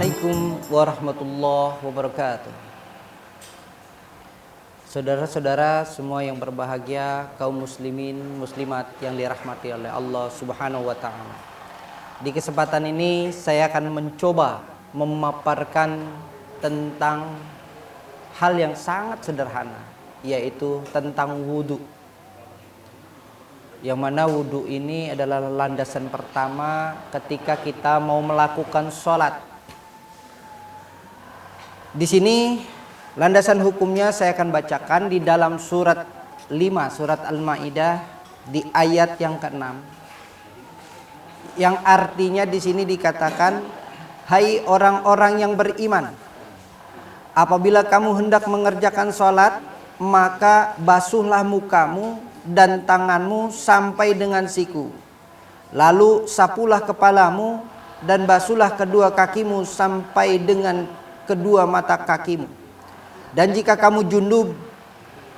Assalamualaikum warahmatullahi wabarakatuh. Saudara-saudara semua yang berbahagia, kaum muslimin, muslimat yang dirahmati oleh Allah Subhanahu wa taala. Di kesempatan ini saya akan mencoba memaparkan tentang hal yang sangat sederhana, yaitu tentang wudhu. Yang mana wudhu ini adalah landasan pertama ketika kita mau melakukan sholat. Di sini landasan hukumnya saya akan bacakan di dalam surat 5, surat Al-Maidah di ayat yang ke-6. Yang artinya di sini dikatakan, hai orang-orang yang beriman, apabila kamu hendak mengerjakan sholat, maka basuhlah mukamu dan tanganmu sampai dengan siku. Lalu sapulah kepalamu dan basuhlah kedua kakimu sampai dengan kedua mata kakimu. Dan jika kamu junub,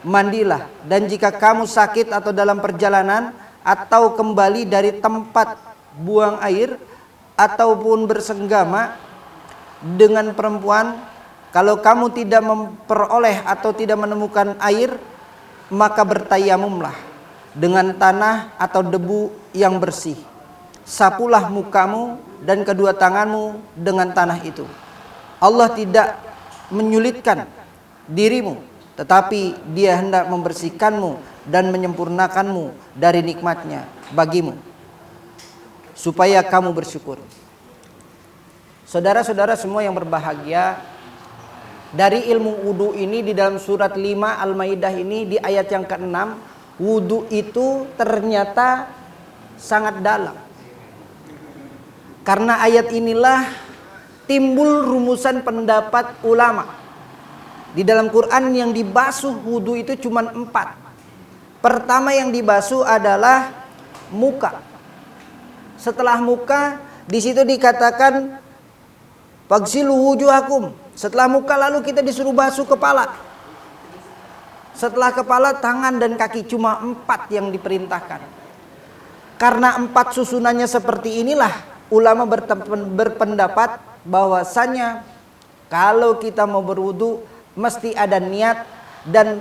mandilah. Dan jika kamu sakit atau dalam perjalanan atau kembali dari tempat buang air ataupun bersenggama dengan perempuan, kalau kamu tidak memperoleh atau tidak menemukan air, maka bertayamumlah dengan tanah atau debu yang bersih. Sapulah mukamu dan kedua tanganmu dengan tanah itu. Allah tidak menyulitkan dirimu, tetapi Dia hendak membersihkanmu dan menyempurnakanmu dari nikmatnya bagimu, supaya kamu bersyukur. Saudara-saudara semua yang berbahagia, dari ilmu wudhu ini di dalam surat 5 Al-Maidah ini di ayat yang ke-6, wudhu itu ternyata sangat dalam. Karena ayat inilah timbul rumusan pendapat ulama. Di dalam Quran yang dibasuh wudhu itu cuma 4. Pertama yang dibasuh adalah muka. Setelah muka di situ dikatakan fagsilu wujuhakum. Setelah muka lalu kita disuruh basuh kepala. Setelah kepala, tangan dan kaki, cuma 4 yang diperintahkan. Karena 4 susunannya seperti inilah, ulama berpendapat bahwasanya kalau kita mau berwudu mesti ada niat dan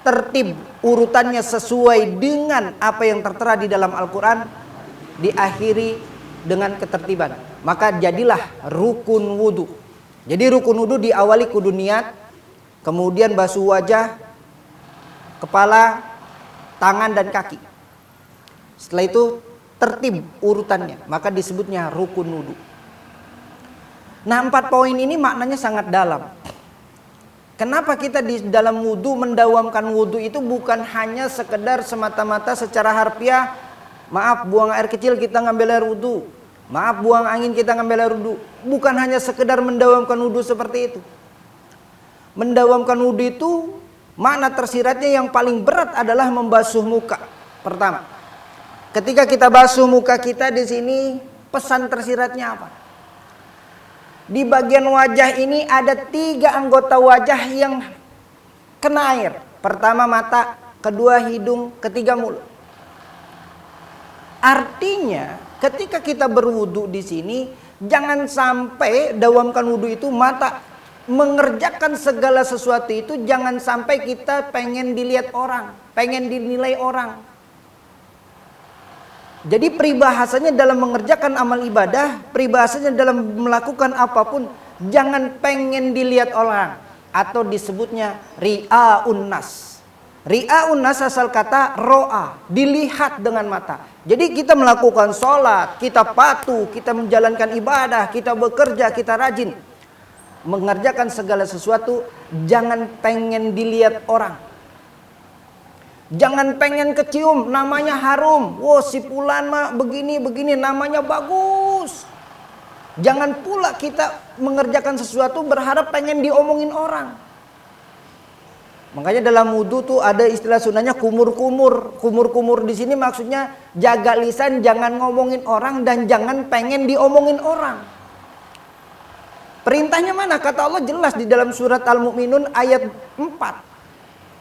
tertib urutannya sesuai dengan apa yang tertera di dalam Al-Quran, diakhiri dengan ketertiban. Maka jadilah rukun wudu. Jadi rukun wudu diawali kudu niat, kemudian basuh wajah, kepala, tangan dan kaki. Setelah itu tertib urutannya, maka disebutnya rukun wudu. Nah, 4 poin ini maknanya sangat dalam. Kenapa kita di dalam wudu mendawamkan wudu itu bukan hanya sekedar semata-mata secara harfiah, maaf buang air kecil kita ngambil air wudu, maaf buang angin kita ngambil air wudu. Bukan hanya sekedar mendawamkan wudu seperti itu. Mendawamkan wudu itu makna tersiratnya yang paling berat adalah membasuh muka. Pertama, ketika kita basuh muka kita di sini, pesan tersiratnya apa? Di bagian wajah ini ada 3 anggota wajah yang kena air. Pertama mata, kedua hidung, ketiga mulut. Artinya ketika kita berwudu di sini, jangan sampai dawamkan wudu itu mata mengerjakan segala sesuatu itu, jangan sampai kita pengen dilihat orang, pengen dinilai orang. Jadi peribahasanya dalam mengerjakan amal ibadah, peribahasanya dalam melakukan apapun, jangan pengen dilihat orang, atau disebutnya ri'aun nas. Ri'aun nas asal kata ro'a, dilihat dengan mata. Jadi kita melakukan sholat, kita patuh, kita menjalankan ibadah, kita bekerja, kita rajin mengerjakan segala sesuatu, jangan pengen dilihat orang. Jangan pengen kecium, namanya harum. Wah, si fulan mah begini namanya bagus. Jangan pula kita mengerjakan sesuatu berharap pengen diomongin orang. Makanya dalam wudu tuh ada istilah sunahnya kumur-kumur. Kumur-kumur di sini maksudnya jaga lisan, jangan ngomongin orang dan jangan pengen diomongin orang. Perintahnya mana? Kata Allah jelas di dalam surat Al-Mu'minun ayat 4.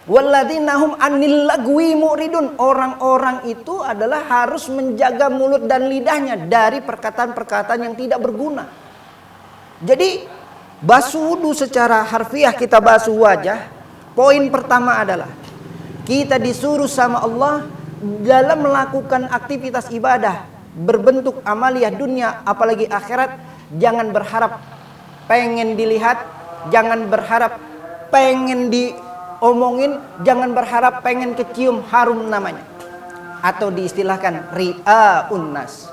Walladzina hum 'anil lagwi mu'ridun. Orang-orang itu adalah harus menjaga mulut dan lidahnya dari perkataan-perkataan yang tidak berguna. Jadi basuh wudu secara harfiah kita basuh wajah. Poin pertama adalah kita disuruh sama Allah dalam melakukan aktivitas ibadah berbentuk amaliyah dunia apalagi akhirat, jangan berharap pengen dilihat, jangan berharap pengen diomongin, jangan berharap pengen kecium harum namanya, atau diistilahkan ria'un nas.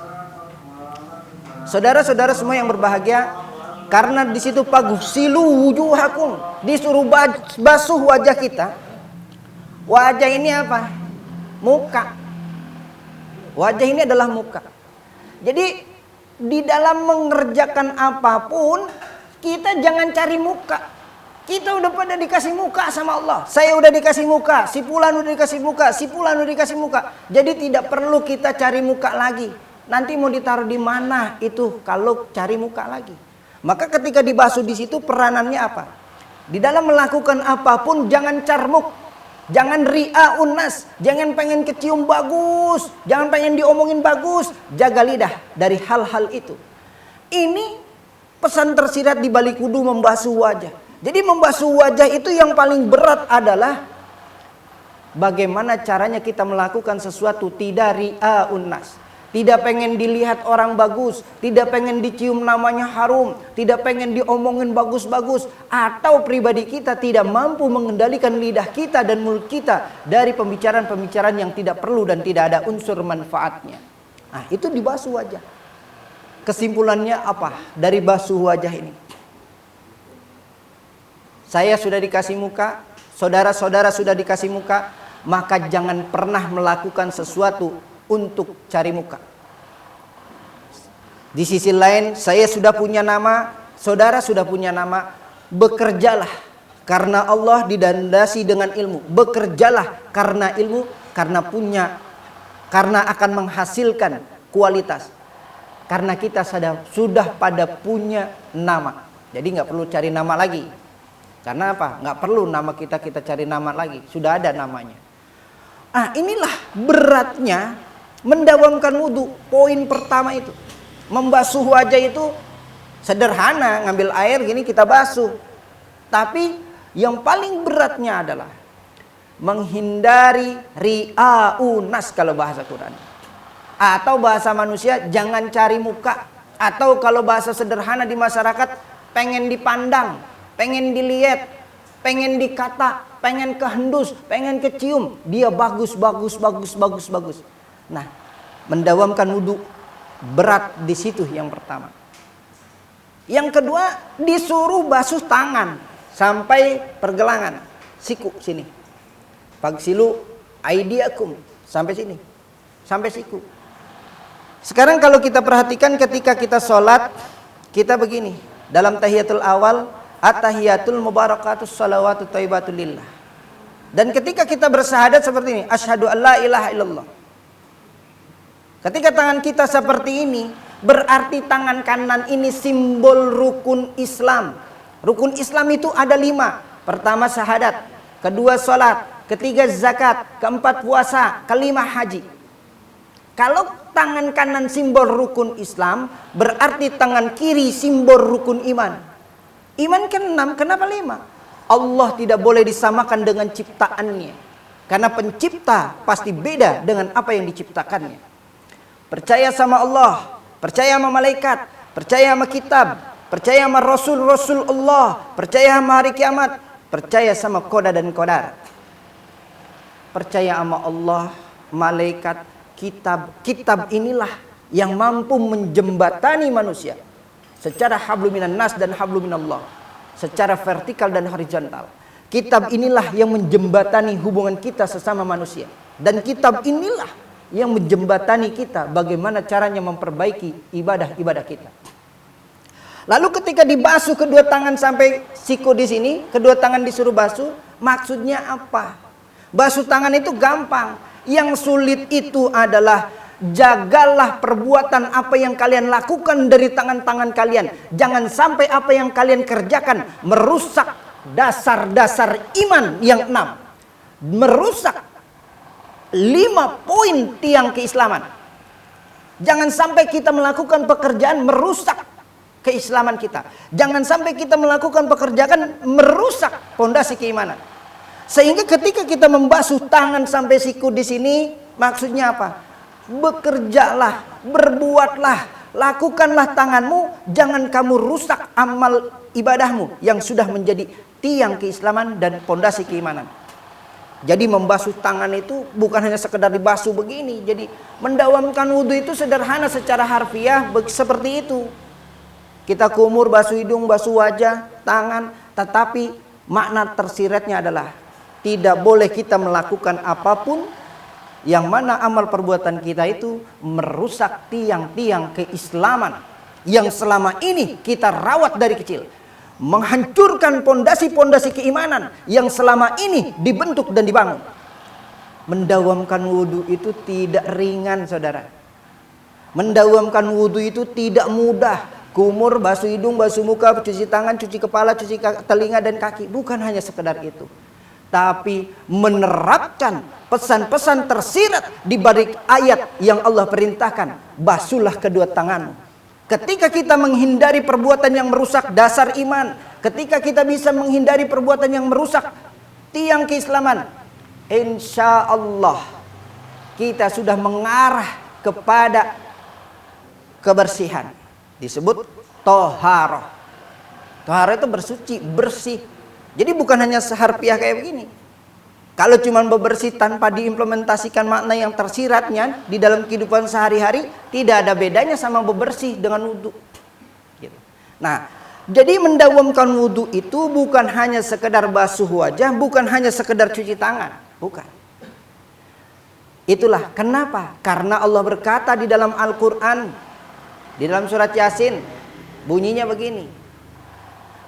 Saudara-saudara semua yang berbahagia, karena di situ paghsilu wujuhakum, disuruh basuh wajah kita. Wajah ini apa? Muka. Wajah ini adalah muka. Jadi di dalam mengerjakan apapun kita jangan cari muka. Kita udah pada dikasih muka sama Allah. Saya udah dikasih muka, si fulan udah dikasih muka, si fulan udah dikasih muka. Jadi tidak perlu kita cari muka lagi. Nanti mau ditaruh di mana itu kalau cari muka lagi. Maka ketika dibasuh di situ peranannya apa? Di dalam melakukan apapun jangan carmuk, jangan ria'un nas, jangan pengen kecium bagus, jangan pengen diomongin bagus, jaga lidah dari hal-hal itu. Ini pesan tersirat di balik wudu membasuh wajah. Jadi membasuh wajah itu yang paling berat adalah bagaimana caranya kita melakukan sesuatu tidak ria'un nas. Tidak pengen dilihat orang bagus, tidak pengen dicium namanya harum, tidak pengen diomongin bagus-bagus, atau pribadi kita tidak mampu mengendalikan lidah kita dan mulut kita dari pembicaraan-pembicaraan yang tidak perlu dan tidak ada unsur manfaatnya. Nah, itu dibasuh wajah. Kesimpulannya apa dari basuh wajah ini? Saya sudah dikasih muka, saudara-saudara sudah dikasih muka, maka jangan pernah melakukan sesuatu untuk cari muka. Di sisi lain, saya sudah punya nama, saudara sudah punya nama. Bekerjalah karena Allah didandasi dengan ilmu. Bekerjalah karena ilmu, karena akan menghasilkan kualitas. Karena kita sudah pada punya nama. Jadi nggak perlu cari nama lagi. Karena apa? Nggak perlu nama kita cari nama lagi. Sudah ada namanya. Inilah beratnya mendawamkan wudu. Poin pertama itu, membasuh wajah itu sederhana, ngambil air gini kita basuh. Tapi yang paling beratnya adalah menghindari ria'un nas kalau bahasa Quran. Atau bahasa manusia jangan cari muka. Atau kalau bahasa sederhana di masyarakat pengen dipandang, pengen dilihat, pengen dikata, pengen kehendus, pengen kecium. Dia bagus. Nah, mendawamkan wudu berat di situ yang pertama. Yang kedua, disuruh basuh tangan sampai pergelangan, siku sini. Fagsilu aidiakum sampai sini, sampai siku. Sekarang kalau kita perhatikan ketika kita sholat, kita begini dalam tahiyatul awal, at-tahiyatul mubarakatus salawatu thayyibatul lillah. Dan ketika kita bersyahadat seperti ini, asyhadu an la ilaha illallah. Ketika tangan kita seperti ini, berarti tangan kanan ini simbol rukun Islam. Rukun Islam itu ada 5. Pertama syahadat, kedua sholat, ketiga zakat, keempat puasa, kelima haji. Kalau tangan kanan simbol rukun Islam, berarti tangan kiri simbol rukun iman. Iman kan 6, kenapa 5? Allah tidak boleh disamakan dengan ciptaannya. Karena pencipta pasti beda dengan apa yang diciptakannya. Percaya sama Allah, percaya sama malaikat, percaya sama kitab, percaya sama rasul-rasul Allah, percaya sama hari kiamat, percaya sama qada dan qadar. Percaya sama Allah, malaikat, kitab inilah yang mampu menjembatani manusia secara hablum minan nas dan hablum minallah, secara vertikal dan horizontal. Kitab inilah yang menjembatani hubungan kita sesama manusia, dan kitab inilah yang menjembatani kita bagaimana caranya memperbaiki ibadah-ibadah kita. Lalu ketika dibasuh kedua tangan sampai siku di sini, kedua tangan disuruh basuh, maksudnya apa? Basuh tangan itu gampang. Yang sulit itu adalah jagalah perbuatan apa yang kalian lakukan dari tangan-tangan kalian. Jangan sampai apa yang kalian kerjakan merusak dasar-dasar iman yang 6. Merusak 5 poin tiang keislaman. Jangan sampai kita melakukan pekerjaan merusak keislaman kita. Jangan sampai kita melakukan pekerjaan merusak pondasi keimanan. Sehingga ketika kita membasuh tangan sampai siku di sini, maksudnya apa? Bekerjalah, berbuatlah, lakukanlah tanganmu, jangan kamu rusak amal ibadahmu yang sudah menjadi tiang keislaman dan pondasi keimanan. Jadi membasuh tangan itu bukan hanya sekedar dibasuh begini. Jadi mendawamkan wudhu itu sederhana secara harfiah seperti itu. Kita kumur, basuh hidung, basuh wajah, tangan. Tetapi makna tersiratnya adalah tidak boleh kita melakukan apapun yang mana amal perbuatan kita itu merusak tiang-tiang keislaman yang selama ini kita rawat dari kecil. Menghancurkan pondasi-pondasi keimanan yang selama ini dibentuk dan dibangun. Mendawamkan wudhu itu tidak ringan, saudara. Mendawamkan wudhu itu tidak mudah. Kumur, basuh hidung, basuh muka, cuci tangan, cuci kepala, cuci telinga dan kaki. Bukan hanya sekedar itu. Tapi menerapkan pesan-pesan tersirat di balik ayat yang Allah perintahkan. Basuhlah kedua tanganmu. Ketika kita menghindari perbuatan yang merusak dasar iman, ketika kita bisa menghindari perbuatan yang merusak tiang keislaman, insya Allah kita sudah mengarah kepada kebersihan. Disebut toharoh. Toharoh itu bersuci, bersih. Jadi bukan hanya seharfiah kayak begini. Kalau cuma bebersih tanpa diimplementasikan makna yang tersiratnya di dalam kehidupan sehari-hari, tidak ada bedanya sama bebersih dengan wudhu. Gitu. Nah, jadi mendawamkan wudhu itu bukan hanya sekedar basuh wajah, bukan hanya sekedar cuci tangan, bukan. Itulah kenapa? Karena Allah berkata di dalam Al-Quran, di dalam surat Yasin, bunyinya begini.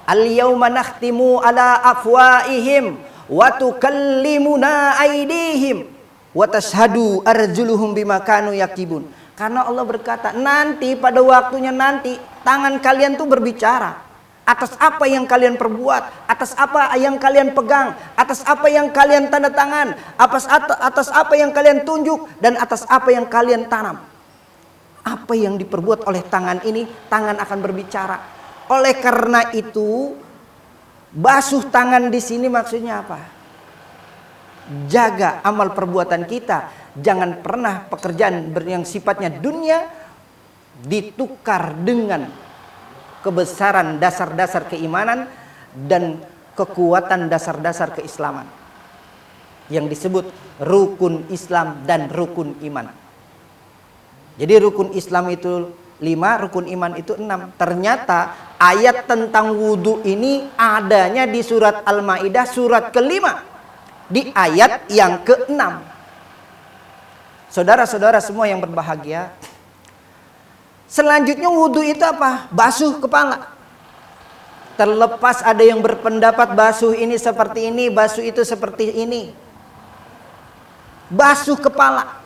Al-yawma nakhtimu ala afwaihim wa tukallimuna aydihim wa tashhadu arjuluhum bima kanu yaktubun. Karena Allah berkata, nanti pada waktunya nanti tangan kalian tuh berbicara atas apa yang kalian perbuat, atas apa yang kalian pegang, atas apa yang kalian tanda tangan, atas apa yang kalian tunjuk, dan atas apa yang kalian tanam. Apa yang diperbuat oleh tangan ini, tangan akan berbicara. Oleh karena itu, basuh tangan di sini maksudnya apa? Jaga amal perbuatan kita. Jangan pernah pekerjaan yang sifatnya dunia ditukar dengan kebesaran dasar-dasar keimanan dan kekuatan dasar-dasar keislaman yang disebut rukun Islam dan rukun iman. Jadi rukun Islam itu 5, rukun iman itu 6. Ternyata ayat tentang wudhu ini adanya di surat Al-Maidah surat ke-5, di ayat yang ke-6. Saudara-saudara semua yang berbahagia, selanjutnya wudhu itu apa? Basuh kepala. Terlepas ada yang berpendapat basuh ini seperti ini, basuh itu seperti ini. Basuh kepala.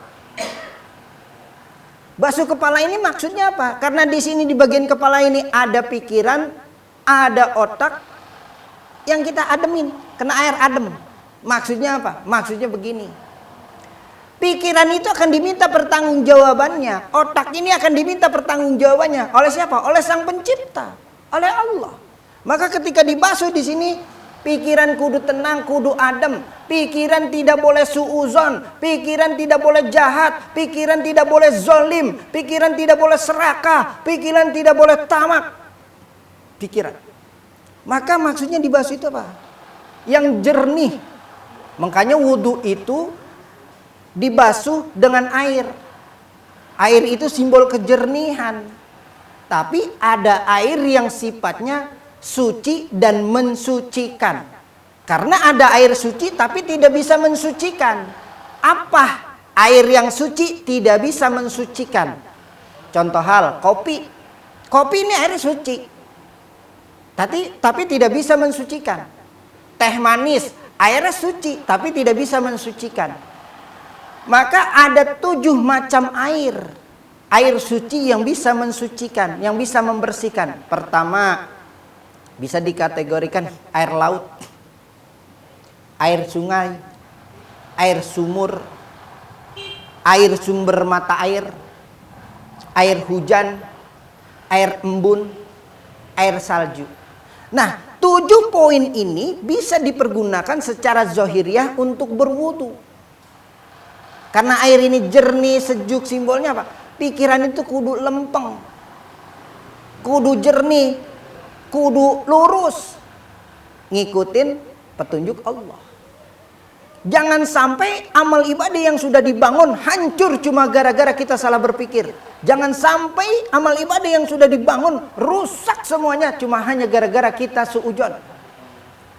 Basuh kepala ini maksudnya apa? Karena di sini di bagian kepala ini ada pikiran, ada otak yang kita ademin, kena air adem. Maksudnya apa? Maksudnya begini. Pikiran itu akan diminta pertanggungjawabannya, otak ini akan diminta pertanggungjawabannya oleh siapa? Oleh Sang Pencipta, oleh Allah. Maka ketika dibasuh di sini, pikiran kudu tenang, kudu adem. Pikiran tidak boleh suuzon, pikiran tidak boleh jahat, pikiran tidak boleh zolim, pikiran tidak boleh serakah, pikiran tidak boleh tamak. Pikiran. Maka maksudnya dibasuh itu apa? Yang jernih. Makanya wudhu itu dibasuh dengan air. Air itu simbol kejernihan. Tapi ada air yang sifatnya suci dan mensucikan. Karena ada air suci tapi tidak bisa mensucikan. Apa air yang suci tidak bisa mensucikan? Contoh hal, kopi. Kopi ini air suci. Tapi tidak bisa mensucikan. Teh manis, airnya suci tapi tidak bisa mensucikan. Maka ada 7 macam air. Air suci yang bisa mensucikan, yang bisa membersihkan. Pertama, bisa dikategorikan air laut, air sungai, air sumur, air sumber mata air hujan, air embun, air salju. Nah, 7 poin ini bisa dipergunakan secara zahiriah untuk berwudu. Karena air ini jernih, sejuk, simbolnya apa? Pikiran itu kudu lempeng, kudu jernih, kudu lurus, ngikutin petunjuk Allah. Jangan sampai amal ibadah yang sudah dibangun hancur cuma gara-gara kita salah berpikir. Jangan sampai amal ibadah yang sudah dibangun rusak semuanya cuma hanya gara-gara kita suudzon.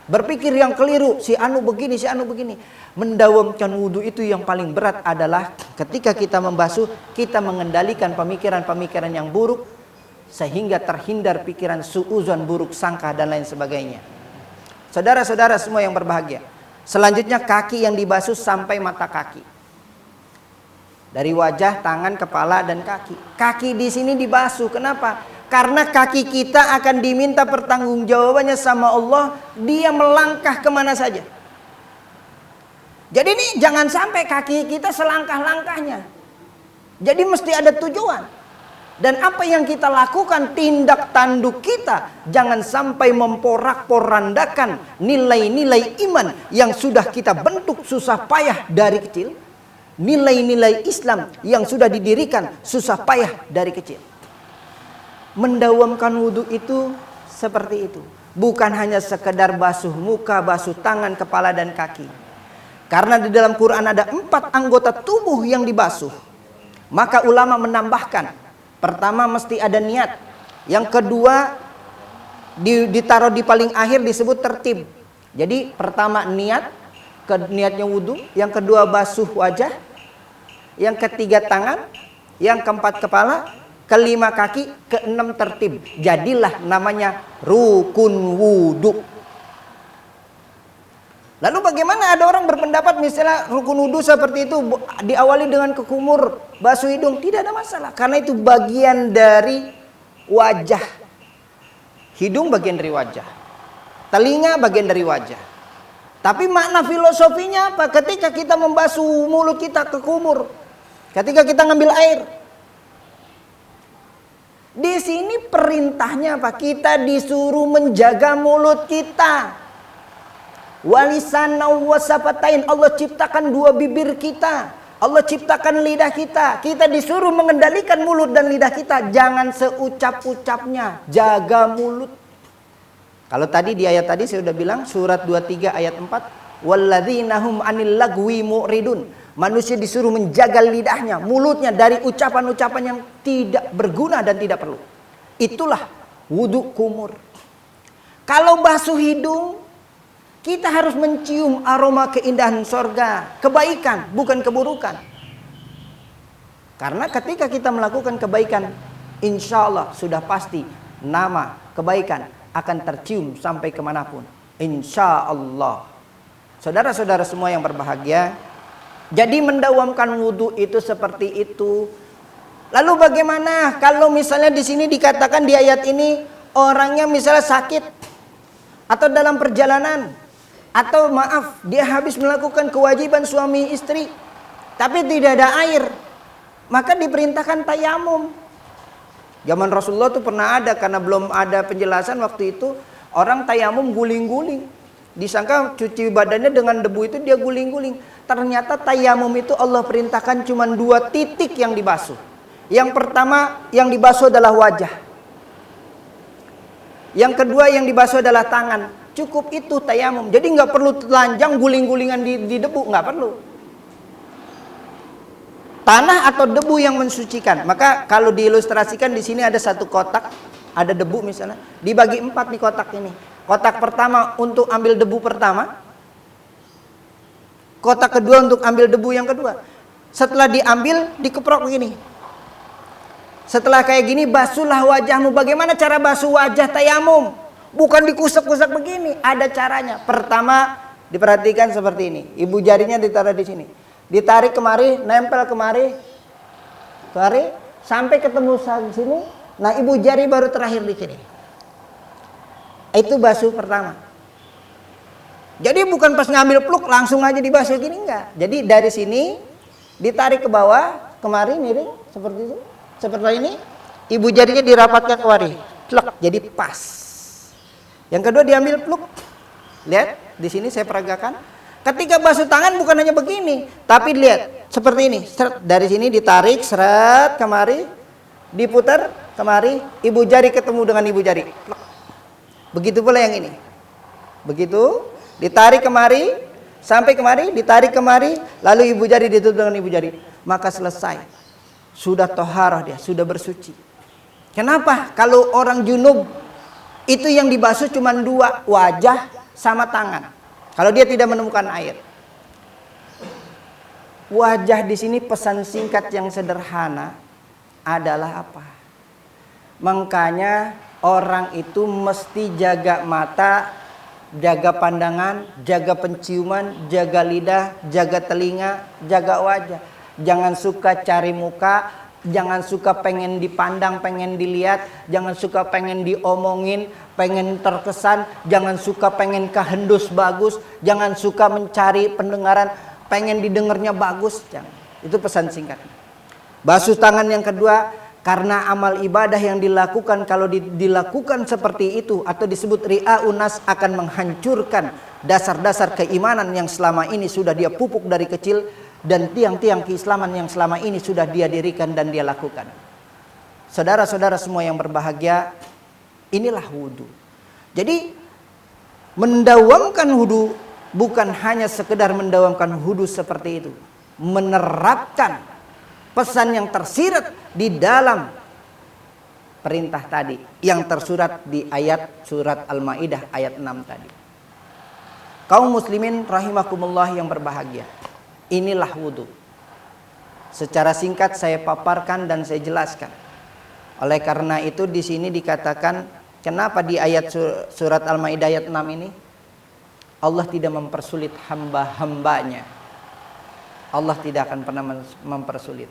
Berpikir yang keliru, si anu begini, si anu begini. Mendawamkan wudu itu yang paling berat adalah ketika kita membasuh, kita mengendalikan pemikiran-pemikiran yang buruk sehingga terhindar pikiran suudzon, buruk sangka dan lain sebagainya. Saudara-saudara semua yang berbahagia, selanjutnya kaki yang dibasuh sampai mata kaki. Dari wajah, tangan, kepala dan kaki. Kaki di sini dibasuh. Kenapa? Karena kaki kita akan diminta pertanggungjawabannya sama Allah. Dia melangkah kemana saja. Jadi ini jangan sampai kaki kita selangkah-langkahnya. Jadi mesti ada tujuan. Dan apa yang kita lakukan, tindak tanduk kita, jangan sampai memporak-porandakan nilai-nilai iman yang sudah kita bentuk susah payah dari kecil. Nilai-nilai Islam yang sudah didirikan susah payah dari kecil. Mendawamkan wudhu itu seperti itu. Bukan hanya sekedar basuh muka, basuh tangan, kepala dan kaki. Karena di dalam Quran ada 4 anggota tubuh yang dibasuh. Maka ulama menambahkan, pertama mesti ada niat. Yang kedua ditaruh di paling akhir disebut tertib. Jadi pertama niat, niatnya wudhu. Yang kedua basuh wajah. Yang ketiga tangan. Yang keempat kepala. Kelima kaki. Keenam tertib. Jadilah namanya rukun wudhu. Lalu bagaimana ada orang berpendapat misalnya rukun wudhu seperti itu diawali dengan kekumur, basuh hidung, tidak ada masalah. Karena itu bagian dari wajah. Hidung bagian dari wajah. Telinga bagian dari wajah. Tapi makna filosofinya apa? Ketika kita membasuh mulut kita kekumur, ketika kita ngambil air. Di sini perintahnya apa? Kita disuruh menjaga mulut kita. Walisan wasafatain, Allah ciptakan 2 bibir kita, Allah ciptakan lidah kita. Kita disuruh mengendalikan mulut dan lidah kita. Jangan seucap-ucapnya, jaga mulut. Kalau tadi di ayat tadi saya sudah bilang, surat 23 ayat 4, walladzina hum anil lagwi mu'ridun. Manusia disuruh menjaga lidahnya, mulutnya dari ucapan-ucapan yang tidak berguna dan tidak perlu. Itulah wudhu kumur. Kalau basuh hidung, kita harus mencium aroma keindahan sorga, kebaikan, bukan keburukan. Karena ketika kita melakukan kebaikan, insya Allah sudah pasti nama kebaikan akan tercium sampai kemanapun. Insya Allah. Saudara-saudara semua yang berbahagia, jadi mendawamkan wudhu itu seperti itu. Lalu bagaimana kalau misalnya di sini dikatakan di ayat ini orangnya misalnya sakit atau dalam perjalanan, atau maaf dia habis melakukan kewajiban suami istri tapi tidak ada air, maka diperintahkan tayamum. Zaman Rasulullah tuh pernah ada, karena belum ada penjelasan waktu itu, orang tayamum guling-guling. Disangka cuci badannya dengan debu itu dia guling-guling. Ternyata tayamum itu Allah perintahkan cuma 2 titik yang dibasuh. Yang pertama yang dibasuh adalah wajah. Yang kedua yang dibasuh adalah tangan. Cukup itu tayamum. Jadi nggak perlu telanjang guling-gulingan di debu, nggak perlu. Tanah atau debu yang mensucikan. Maka kalau diilustrasikan di sini ada 1 kotak, ada debu misalnya, dibagi 4 nih kotak ini. Kotak pertama untuk ambil debu pertama, kotak kedua untuk ambil debu yang kedua. Setelah diambil, dikeprok begini. Setelah kayak gini, basuhlah wajahmu. Bagaimana cara basuh wajah tayamum? Bukan dikusap-kusap begini, ada caranya. Pertama, diperhatikan seperti ini. Ibu jarinya ditaruh di sini. Ditarik kemari, nempel kemari. Sampai ketemu sini. Nah, ibu jari baru terakhir di sini. Itu basuh pertama. Jadi bukan pas ngambil pluk langsung aja dibasuh gini, enggak. Jadi dari sini ditarik ke bawah, kemari miring seperti itu. Seperti ini. Ibu jarinya dirapatkan kemari. plek, jadi pas. Yang kedua diambil pluk. Lihat, di sini saya peragakan. Ketika basuh tangan bukan hanya begini, tapi lihat seperti ini. Seret, dari sini ditarik, seret kemari, diputar kemari, ibu jari ketemu dengan ibu jari. Plek. Begitu pula yang ini. Begitu, ditarik kemari, sampai kemari, ditarik kemari, lalu ibu jari ditutup dengan ibu jari. Maka selesai. Sudah toharah dia, sudah bersuci. Kenapa? Kalau orang junub itu yang dibasuh cuma dua, wajah sama tangan. Kalau dia tidak menemukan air. Wajah di sini pesan singkat yang sederhana adalah apa? Makanya orang itu mesti jaga mata, jaga pandangan, jaga penciuman, jaga lidah, jaga telinga, jaga wajah. Jangan suka cari muka, jangan suka pengen dipandang, pengen dilihat, jangan suka pengen diomongin, pengen terkesan, jangan suka pengen kehendus bagus, jangan suka mencari pendengaran, pengen didengarnya bagus, jangan. Itu pesan singkatnya. Basuh tangan yang kedua, karena amal ibadah yang dilakukan kalau dilakukan seperti itu atau disebut ri'a'un nas akan menghancurkan dasar-dasar keimanan yang selama ini sudah dia pupuk dari kecil dan tiang-tiang keislaman yang selama ini sudah dia dirikan dan dia lakukan. Saudara-saudara semua yang berbahagia, inilah wudu. Jadi mendawamkan wudu bukan hanya sekedar mendawamkan wudu seperti itu, menerapkan pesan yang tersirat di dalam perintah tadi yang tersurat di ayat surat Al-Maidah ayat 6 tadi. Kaum muslimin rahimakumullah yang berbahagia, inilah wudu. Secara singkat saya paparkan dan saya jelaskan. Oleh karena itu di sini dikatakan kenapa di ayat surat Al-Maidah ayat 6 ini Allah tidak mempersulit hamba-hambanya. Allah tidak akan pernah mempersulit.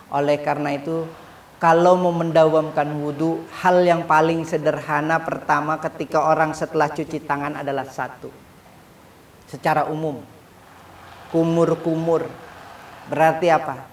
Oleh karena itu, kalau mau mendawamkan wudu, hal yang paling sederhana pertama ketika orang setelah cuci tangan adalah satu. Secara umum, kumur-kumur. Berarti apa?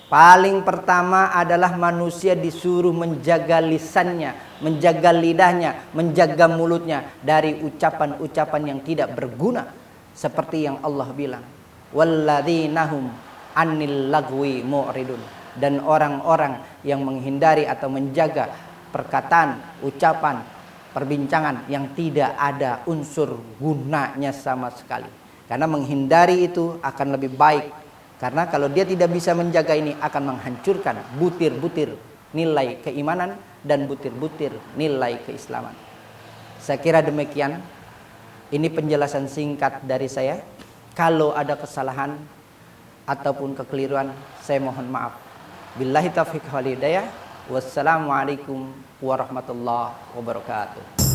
Paling pertama adalah manusia disuruh menjaga lisannya, menjaga lidahnya, menjaga mulutnya dari ucapan-ucapan yang tidak berguna. Seperti yang Allah bilang, walladzinahum anil lagwi mu'ridun. Dan orang-orang yang menghindari atau menjaga perkataan, ucapan, perbincangan yang tidak ada unsur gunanya sama sekali. Karena menghindari itu akan lebih baik. Karena kalau dia tidak bisa menjaga ini akan menghancurkan butir-butir nilai keimanan dan butir-butir nilai keislaman. Saya kira demikian. Ini penjelasan singkat dari saya. Kalau ada kesalahan ataupun kekeliruan, saya mohon maaf. Billahi taufiq wal hidayah. Wassalamualaikum warahmatullahi wabarakatuh.